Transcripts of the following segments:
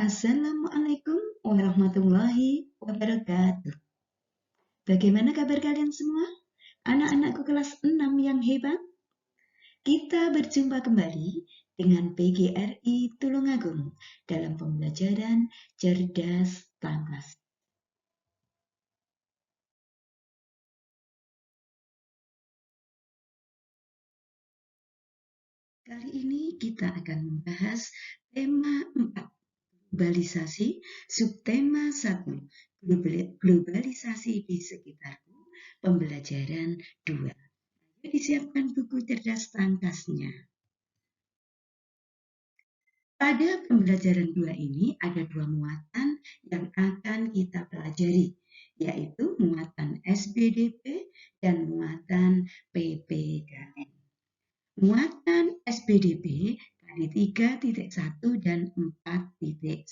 Assalamualaikum warahmatullahi wabarakatuh. Bagaimana kabar kalian semua? Anak-anakku kelas 6 yang hebat? Kita berjumpa kembali dengan PGRI Tulungagung dalam pembelajaran Cerdas Tangkas. Kali ini kita akan membahas tema 4, globalisasi, subtema 1, globalisasi di sekitarku, pembelajaran 2. Disiapkan buku cerdas tangkasnya. Pada pembelajaran 2 ini ada 2 muatan yang akan kita pelajari, yaitu muatan SBDP dan muatan PPKN. Muatan SBDP kali 3.1 dan 4.1.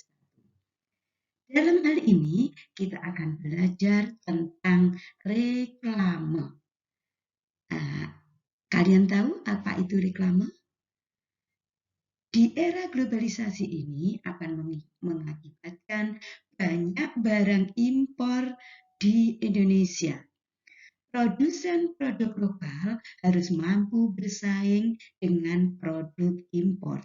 Dalam hal ini kita akan belajar tentang reklame. Kalian tahu apa itu reklame? Di era globalisasi ini akan mengakibatkan banyak barang impor di Indonesia. Produsen produk lokal harus mampu bersaing dengan produk impor,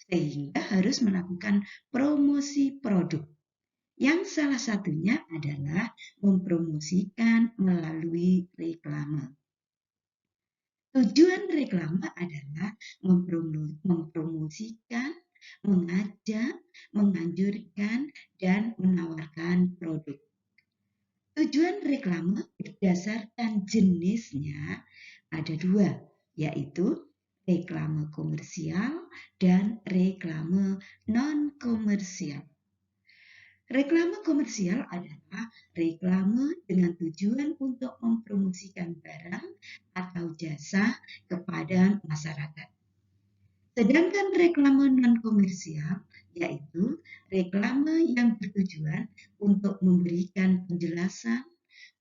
sehingga harus melakukan promosi produk. Yang salah satunya adalah mempromosikan melalui reklame. Tujuan reklame adalah mempromosikan, mengajak, menganjurkan, dan menawarkan produk. Tujuan reklame berdasarkan jenisnya ada 2, yaitu reklame komersial dan reklame non-komersial. Reklame komersial adalah reklame dengan tujuan untuk mempromosikan barang atau jasa kepada masyarakat. Sedangkan reklame non-komersial yaitu reklame yang bertujuan untuk memberikan penjelasan,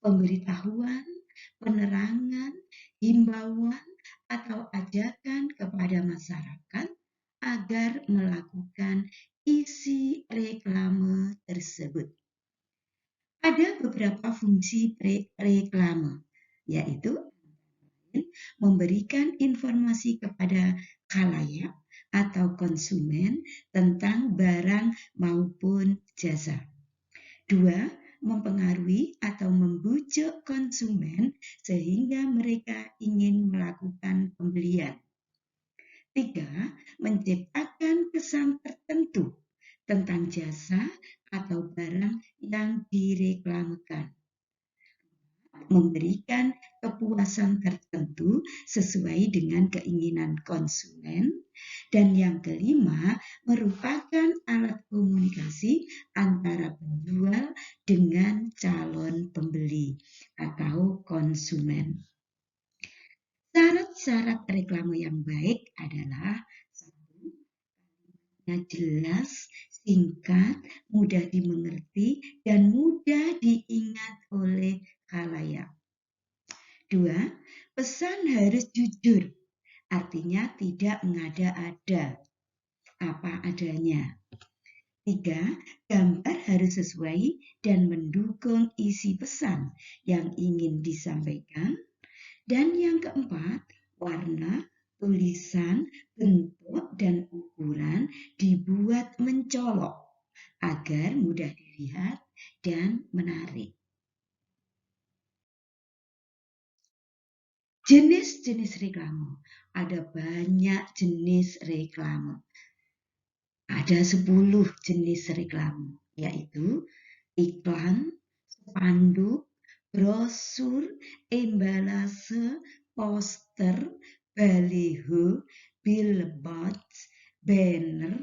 pemberitahuan, penerangan, himbauan, atau ajakan kepada masyarakat agar melakukan isi reklame tersebut. Ada beberapa fungsi reklame, yaitu memberikan informasi kepada khalayak atau konsumen tentang barang maupun jasa. 2, mempengaruhi atau membujuk konsumen sehingga mereka ingin melakukan pembelian. 3, menciptakan kesan tertentu tentang jasa atau barang yang direklamekan. Memberikan kepuasan tertentu sesuai dengan keinginan konsumen. Dan yang kelima, merupakan alat komunikasi antara penjual dengan calon pembeli atau konsumen. Syarat-syarat reklame yang baik adalah 1, jelas, singkat, mudah dimengerti, dan mudah diingat oleh khalayak. 2, pesan harus jujur, artinya tidak mengada-ada, apa adanya. 3, gambar harus sesuai dan mendukung isi pesan yang ingin disampaikan. Dan yang keempat, warna, tulisan, bentuk, dan ukuran dibuat mencolok agar mudah dilihat dan menarik. Jenis-jenis reklame. Ada banyak jenis reklame. Ada 10 jenis reklame, yaitu iklan, spanduk, brosur, embalase, poster, baliho, billboards, banner,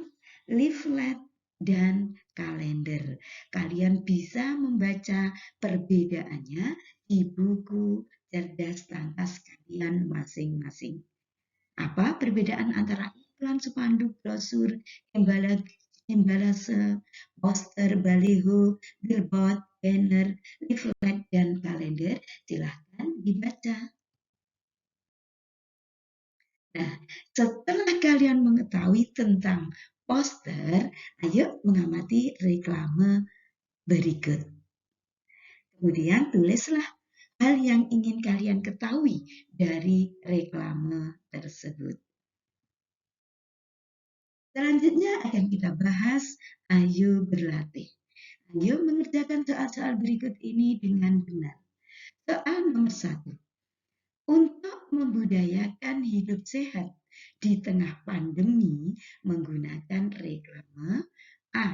leaflet, dan kalender. Kalian bisa membaca perbedaannya di buku cerdas tangkas kalian masing-masing. Apa perbedaan antara iklan, spanduk, brosur, embalase, poster, baliho, billboard, banner, leaflet, dan kalender? Silahkan dibaca. Nah, setelah kalian mengetahui tentang poster, ayo mengamati reklame berikut. Kemudian tulislah hal yang ingin kalian ketahui dari reklame tersebut. Selanjutnya akan kita bahas, ayo berlatih. Ayo mengerjakan soal-soal berikut ini dengan benar. Soal nomor 1. Untuk membudayakan hidup sehat di tengah pandemi menggunakan reklame A.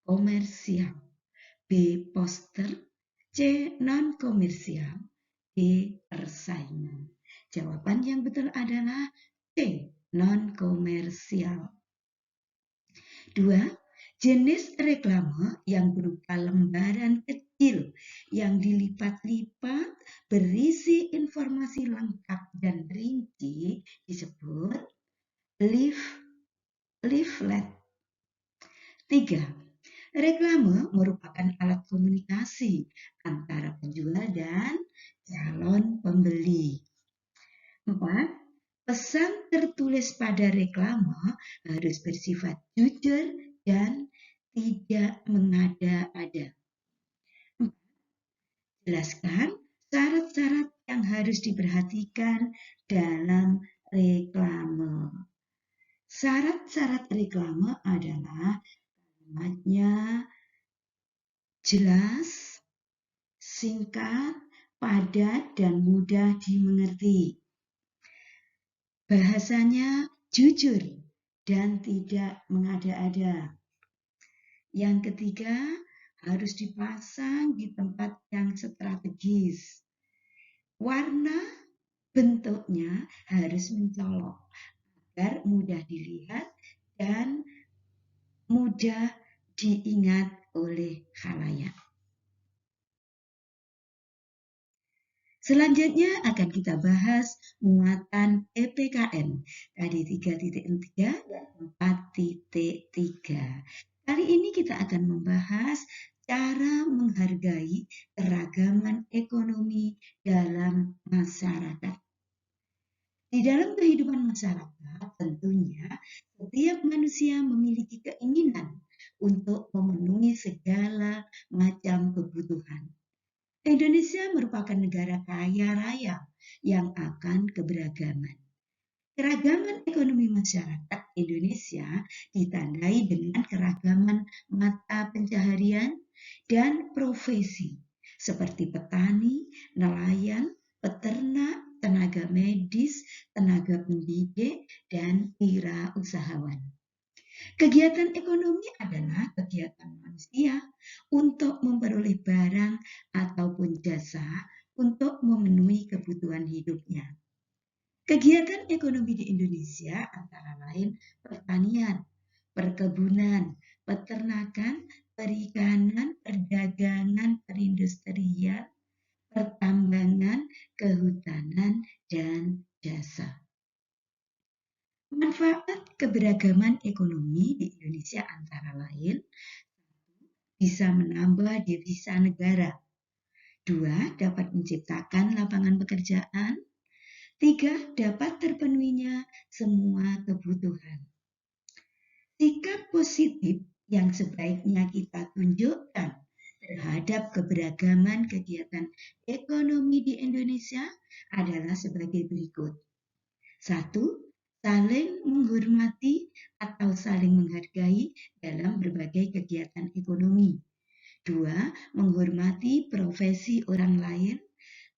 Komersial, B. Poster, C. Non-komersial, D. Persaingan. Jawaban yang betul adalah C. Non-komersial. 2. Jenis reklame yang berupa lembaran kecil yang dilipat-lipat berisi informasi lengkap dan rinci disebut leaflet. 3. Reklame merupakan alat komunikasi antara penjual dan calon pembeli. 4. Pesan tertulis pada reklame harus bersifat jujur dan tidak mengada-ada. 4. Jelaskan syarat-syarat yang harus diperhatikan dalam reklame. Syarat-syarat reklame adalah kalimatnya jelas, singkat, padat, dan mudah dimengerti. Bahasanya jujur dan tidak mengada-ada. Yang ketiga, harus dipasang di tempat yang strategis. Warna bentuknya harus mencolok agar mudah dilihat dan mudah diingat oleh khalayak. Selanjutnya akan kita bahas muatan PPKN KD 3.3 dan 4.3. Kali ini kita akan membahas cara menghargai keragaman ekonomi dalam masyarakat. Di dalam kehidupan masyarakat, tentunya setiap manusia memiliki keinginan untuk memenuhi segala macam kebutuhan. Indonesia merupakan negara kaya raya yang akan keberagaman. Keragaman ekonomi masyarakat Indonesia ditandai dengan keragaman mata pencaharian dan profesi seperti petani, nelayan, peternak, tenaga medis, tenaga pendidik, dan wirausahawan. Kegiatan ekonomi adalah kegiatan manusia untuk memperoleh barang ataupun jasa untuk memenuhi kebutuhan hidupnya. Kegiatan ekonomi di Indonesia antara lain pertanian, perkebunan, peternakan, perikanan, perdagangan, perindustrian, pertambangan, kehutanan, dan jasa. Manfaat keberagaman ekonomi di Indonesia antara lain, bisa menambah devisa negara. 2. Dapat menciptakan lapangan pekerjaan. 3. Dapat terpenuhinya semua kebutuhan. Sikap positif yang sebaiknya kita tunjukkan terhadap keberagaman kegiatan ekonomi di Indonesia adalah sebagai berikut. 1. Saling menghormati atau saling menghargai dalam berbagai kegiatan ekonomi. 2. Menghormati profesi orang lain.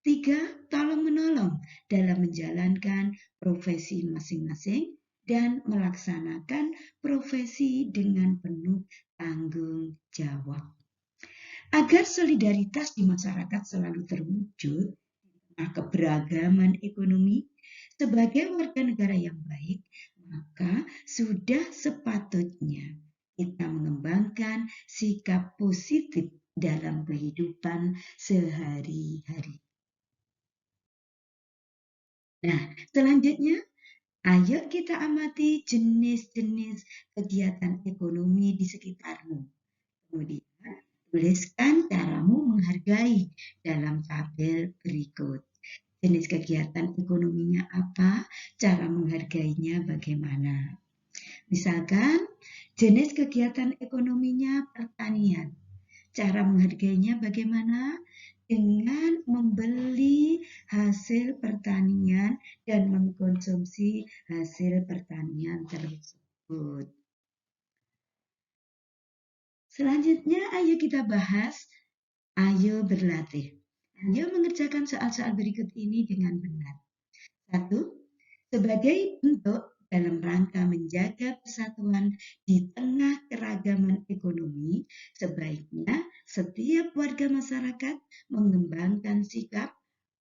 3. Tolong-menolong dalam menjalankan profesi masing-masing dan melaksanakan profesi dengan penuh tanggung jawab. Agar solidaritas di masyarakat selalu terwujud di tengah keberagaman ekonomi, sebagai warga negara yang baik, maka sudah sepatutnya kita mengembangkan sikap positif dalam kehidupan sehari-hari. Nah, selanjutnya, ayo kita amati jenis-jenis kegiatan ekonomi di sekitarmu. Kemudian, tuliskan caramu menghargai dalam tabel berikut. Jenis kegiatan ekonominya apa, cara menghargainya bagaimana. Misalkan Jenis kegiatan ekonominya pertanian. Cara menghargainya bagaimana? Dengan membeli hasil pertanian dan mengkonsumsi hasil pertanian tersebut. Selanjutnya, ayo kita bahas, ayo berlatih. Ayo mengerjakan soal-soal berikut ini dengan benar. 1. Sebagai bentuk dalam rangka menjaga persatuan di tengah keragaman ekonomi, sebaiknya setiap warga masyarakat mengembangkan sikap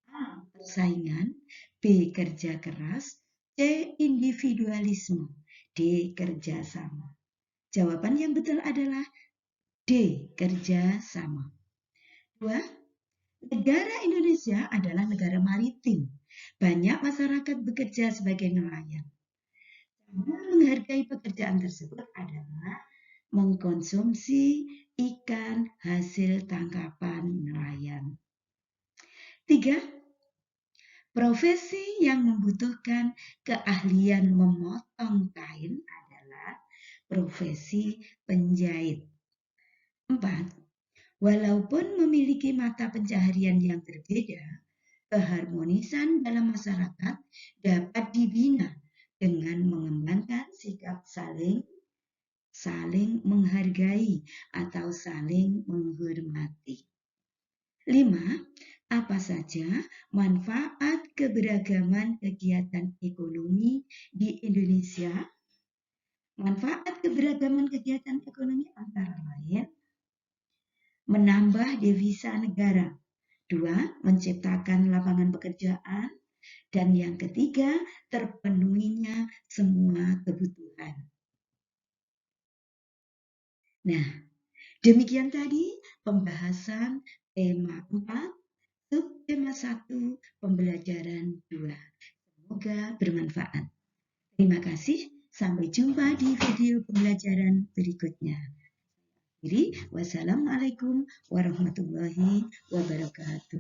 A. Persaingan, B. Kerja keras, C. Individualisme, D. Kerjasama. Jawaban yang betul adalah D. Kerjasama. 2. Negara Indonesia adalah negara maritim. Banyak masyarakat bekerja sebagai nelayan. Cara menghargai pekerjaan tersebut adalah mengkonsumsi ikan hasil tangkapan nelayan. 3. Profesi yang membutuhkan keahlian memotong kain adalah profesi penjahit. 4. Walaupun memiliki mata pencaharian yang berbeda, keharmonisan dalam masyarakat dapat dibina dengan mengembangkan sikap saling menghargai atau saling menghormati. 5. Apa saja manfaat keberagaman kegiatan ekonomi di Indonesia? Manfaat keberagaman kegiatan ekonomi antara lain menambah devisa negara. 2. Menciptakan lapangan pekerjaan. Dan yang ketiga, terpenuhinya semua kebutuhan. Nah, demikian tadi pembahasan tema 4, subtema 1, pembelajaran 2. Semoga bermanfaat. Terima kasih, sampai jumpa di video pembelajaran berikutnya. Wassalamualaikum warahmatullahi wabarakatuh.